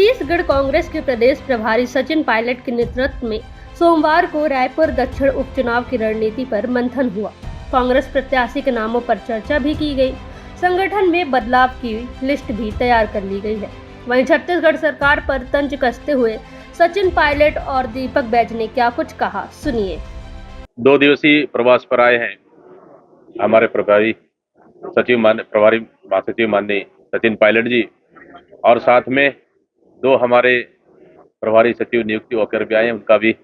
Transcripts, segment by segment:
छत्तीसगढ़ कांग्रेस के प्रदेश प्रभारी सचिन पायलट के नेतृत्व में सोमवार को रायपुर दक्षिण उपचुनाव की रणनीति पर मंथन हुआ। कांग्रेस प्रत्याशी के नामों पर चर्चा भी की गई। संगठन में बदलाव की लिस्ट भी तैयार कर ली गई है। वहीं छत्तीसगढ़ सरकार पर तंज कसते हुए सचिन पायलट और दीपक बैज ने क्या कुछ कहा, सुनिए। 2 दिवसीय प्रवास पर आए हैं हमारे प्रभारी महासचिव माननीय सचिन पायलट जी, और साथ में 2 हमारे प्रभारी सचिव नियुक्ति होकर भी आए। उनका भी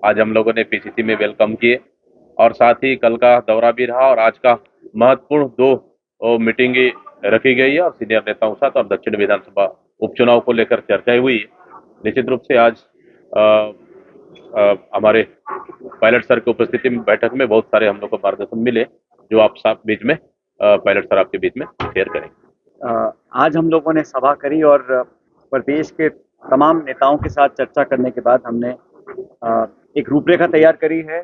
आज हम लोगों ने पीसीसी में वेलकम किए, और साथ ही कल का दौरा भी रहा और आज का महत्वपूर्ण 2 मीटिंग रखी गई है और सीनियर नेताओं के साथ, और दक्षिण विधानसभा उपचुनाव को लेकर चर्चा हुई है। निश्चित रूप से आज हमारे पायलट सर की उपस्थिति में बैठक में बहुत सारे हम लोग को मार्गदर्शन मिले, जो आप सब बीच में पायलट सर आपके बीच में शेयर करेंगे। आज हम लोगों ने सभा करी और प्रदेश के तमाम नेताओं के साथ चर्चा करने के बाद हमने एक रूपरेखा तैयार करी है।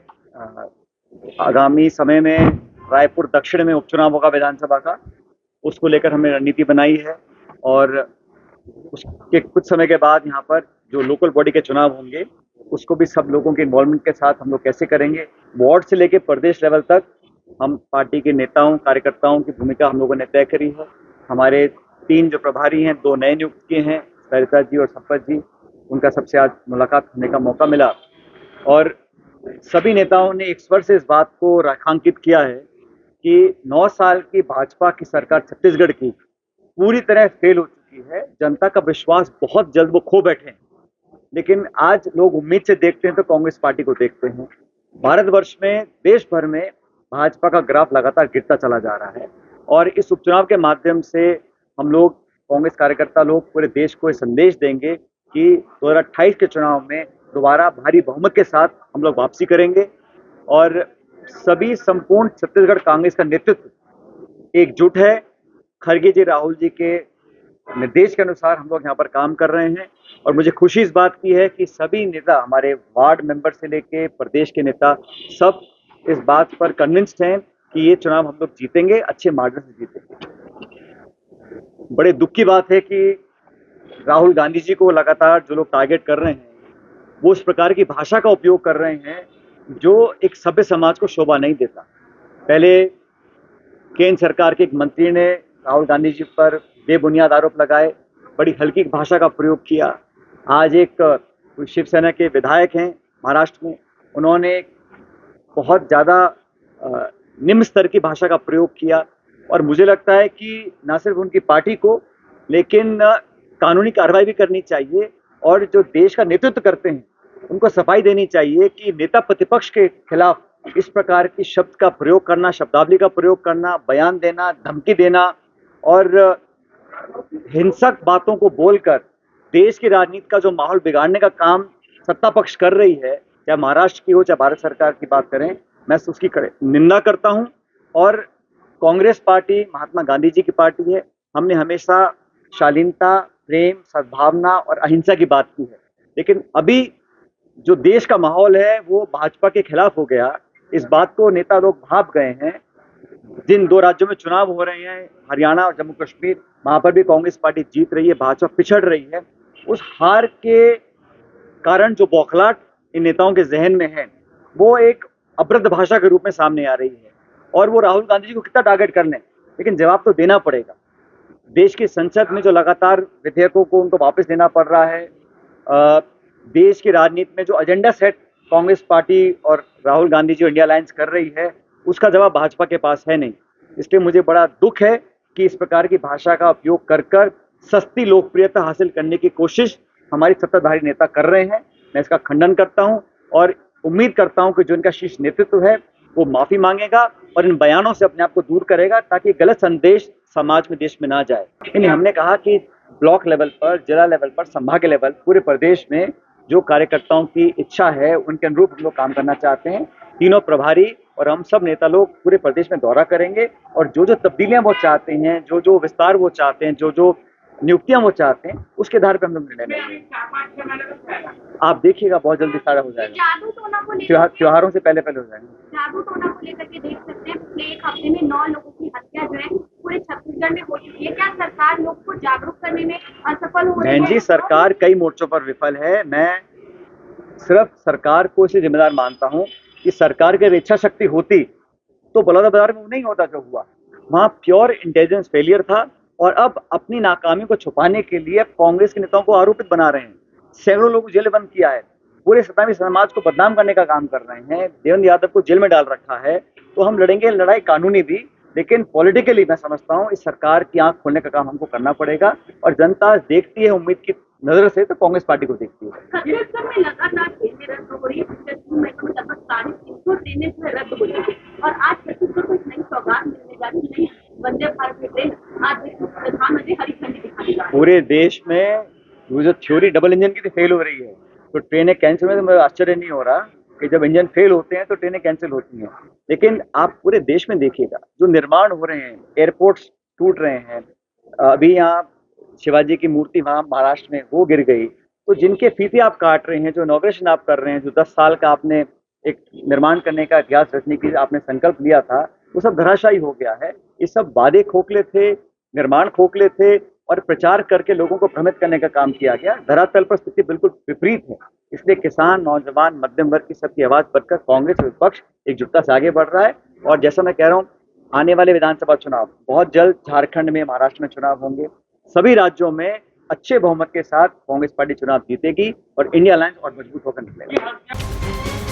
आगामी समय में रायपुर दक्षिण में उपचुनाव होगा विधानसभा का, उसको लेकर हमने रणनीति बनाई है, और उसके कुछ समय के बाद यहाँ पर जो लोकल बॉडी के चुनाव होंगे उसको भी सब लोगों के इन्वॉल्वमेंट के साथ हम लोग कैसे करेंगे। वार्ड से लेकर प्रदेश लेवल तक हम पार्टी के नेताओं कार्यकर्ताओं की भूमिका हम लोगों ने तय करी है। हमारे 3 जो प्रभारी हैं, 2 नए नियुक्त किए हैं, सरिता जी और संपत जी, उनका सबसे आज मुलाकात करने का मौका मिला, और सभी नेताओं ने एक स्वर से इस बात को रेखांकित किया है कि 9 साल की भाजपा की सरकार छत्तीसगढ़ की पूरी तरह फेल हो चुकी है। जनता का विश्वास बहुत जल्द वो खो बैठे हैं, लेकिन आज लोग उम्मीद से देखते हैं तो कांग्रेस पार्टी को देखते हैं। भारतवर्ष में, देश भर में भाजपा का ग्राफ लगातार गिरता चला जा रहा है, और इस उपचुनाव के माध्यम से हम लोग कांग्रेस कार्यकर्ता लोग पूरे देश को ये संदेश देंगे कि 2028 के चुनाव में दोबारा भारी बहुमत के साथ हम लोग वापसी करेंगे, और सभी संपूर्ण छत्तीसगढ़ कांग्रेस का नेतृत्व एकजुट है। खड़गे जी, राहुल जी के निर्देश के अनुसार हम लोग यहाँ पर काम कर रहे हैं, और मुझे खुशी इस बात की है कि सभी नेता, हमारे वार्ड मेंबर से लेके प्रदेश के नेता, सब इस बात पर कन्विंस्ड हैं कि ये चुनाव हम लोग जीतेंगे, अच्छे मार्जिन से जीतेंगे। बड़े दुख की बात है कि राहुल गांधी जी को लगातार जो लोग टारगेट कर रहे हैं वो उस प्रकार की भाषा का उपयोग कर रहे हैं जो एक सभ्य समाज को शोभा नहीं देता। पहले केंद्र सरकार के एक मंत्री ने राहुल गांधी जी पर बेबुनियाद आरोप लगाए, बड़ी हल्की भाषा का प्रयोग किया। आज एक शिवसेना के विधायक हैं महाराष्ट्र में, उन्होंने बहुत ज़्यादा निम्न स्तर की भाषा का प्रयोग किया, और मुझे लगता है कि न सिर्फ उनकी पार्टी को, लेकिन कानूनी कार्रवाई भी करनी चाहिए, और जो देश का नेतृत्व करते हैं उनको सफाई देनी चाहिए कि नेता प्रतिपक्ष के खिलाफ इस प्रकार की शब्द का प्रयोग करना, शब्दावली का प्रयोग करना, बयान देना, धमकी देना और हिंसक बातों को बोलकर देश की राजनीति का जो माहौल बिगाड़ने का काम सत्ता पक्ष कर रही है, चाहे महाराष्ट्र की हो चाहे भारत सरकार की बात करें, मैं उसकी निंदा करता हूं। और कांग्रेस पार्टी महात्मा गांधी जी की पार्टी है। हमने हमेशा शालीनता, प्रेम, सद्भावना और अहिंसा की बात की है, लेकिन अभी जो देश का माहौल है वो भाजपा के खिलाफ हो गया। इस बात को नेता लोग भाप गए हैं। जिन 2 राज्यों में चुनाव हो रहे हैं, हरियाणा और जम्मू कश्मीर, वहां पर भी कांग्रेस पार्टी जीत रही है, भाजपा पिछड़ रही है। उस हार के कारण जो बौखलाहट इन नेताओं के जहन में है वो एक अभद्र भाषा के रूप में सामने आ रही है, और वो राहुल गांधी जी को कितना टारगेट कर लें, लेकिन जवाब तो देना पड़ेगा। देश की संसद में जो लगातार विधेयकों को उनको वापस लेना पड़ रहा है, देश की राजनीति में जो एजेंडा सेट कांग्रेस पार्टी और राहुल गांधी जी इंडिया अलायंस कर रही है, उसका जवाब भाजपा के पास है नहीं। इसलिए मुझे बड़ा दुख है कि इस प्रकार की भाषा का उपयोग कर सस्ती लोकप्रियता हासिल करने की कोशिश हमारी सत्ताधारी नेता कर रहे हैं। मैं इसका खंडन करता हूं, और उम्मीद करता हूं कि जो इनका शीर्ष नेतृत्व है वो माफी मांगेगा और इन बयानों से अपने आप को दूर करेगा, ताकि गलत संदेश समाज में, देश में ना जाए। लेकिन हमने कहा कि ब्लॉक लेवल पर, जिला लेवल पर, संभाग लेवल, पूरे प्रदेश में जो कार्यकर्ताओं की इच्छा है उनके अनुरूप हम लोग काम करना चाहते हैं। तीनों प्रभारी और हम सब नेता लोग पूरे प्रदेश में दौरा करेंगे, और जो जो तब्दीलियां वो चाहते हैं, जो जो विस्तार वो चाहते हैं, जो जो नियुक्तियां वो चाहते हैं, उसके आधार पर हम लोग निर्णय लेंगे। आप देखिएगा बहुत जल्दी सारा हो जाएगा, त्योहारों से पहले हो जाएगा। जादू टोना को लेकर के देख सकते हैं, पिछले 1 हफ्ते में 9 लोगों की हत्या जो है पूरे छत्तीसगढ़ छत्तीसगढ़ में हो चुकी है, क्या सरकार लोग को जागरूक करने में असफल हो रही बहन है? जी, सरकार कई मोर्चों पर विफल है। मैं सिर्फ सरकार को इसे जिम्मेदार मानता हूं कि सरकार की अगर इच्छा शक्ति होती तो बलौदाबाजार में वो नहीं होता जो हुआ। वहां प्योर इंटेलिजेंस फेलियर था और अब अपनी नाकामी को छुपाने के लिए कांग्रेस के नेताओं को आरोपित बना रहे हैं। सैकड़ों लोगों को जेल बंद किया है, पूरे सत्तावी समाज को बदनाम करने का काम कर रहे हैं, देवेंद्र यादव को जेल में डाल रखा है। तो हम लड़ेंगे लड़ाई कानूनी भी, लेकिन पॉलिटिकली मैं समझता हूँ इस सरकार की आंख खोलने का काम हमको करना पड़ेगा। और जनता देखती है उम्मीद की नजर से, तो कांग्रेस पार्टी को देखती है। छत्तीसगढ़ में लगातार ट्रेनें रद्द हो रही है, पिछले 3 महीनों में लगभग 350 ट्रेनें जो है रद्द हो रही है और आज छत्तीसगढ़ को एक नई सौगात मिलने जा रही है, वंदे भारत की ट्रेन। आज प्रधानमंत्री हरी झंडी दिखाने जा रहे हैं। पूरे देश में वो जो थ्योरी डबल इंजन की फेल हो रही है, तो ट्रेनें कैंसिल होने से मुझे आश्चर्य नहीं हो रहा कि जब इंजन फेल होते हैं तो ट्रेनें कैंसिल होती हैं। लेकिन आप पूरे देश में देखिएगा जो निर्माण हो रहे हैं, एयरपोर्ट्स टूट रहे हैं, अभी यहाँ शिवाजी की मूर्ति वहाँ महाराष्ट्र में वो गिर गई, तो जिनके फीते आप काट रहे हैं, जो इनॉग्रेशन आप कर रहे हैं, जो 10 साल का आपने एक निर्माण करने का इतिहास रचने की आपने संकल्प लिया था, वो सब धराशायी हो गया है। ये सब वादे खोखले थे, निर्माण खोखले थे और प्रचार करके लोगों को भ्रमित करने का काम किया गया। धरातल पर स्थिति बिल्कुल विपरीत है। इसलिए किसान, नौजवान, मध्यम वर्ग की सबकी आवाज बढ़कर कांग्रेस विपक्ष एकजुटता से आगे बढ़ रहा है। और जैसा मैं कह रहा हूँ, आने वाले विधानसभा चुनाव बहुत जल्द झारखंड में, महाराष्ट्र में चुनाव होंगे। सभी राज्यों में अच्छे बहुमत के साथ कांग्रेस पार्टी चुनाव जीतेगी और इंडिया अलायंस और मजबूत होकर निकलेगा।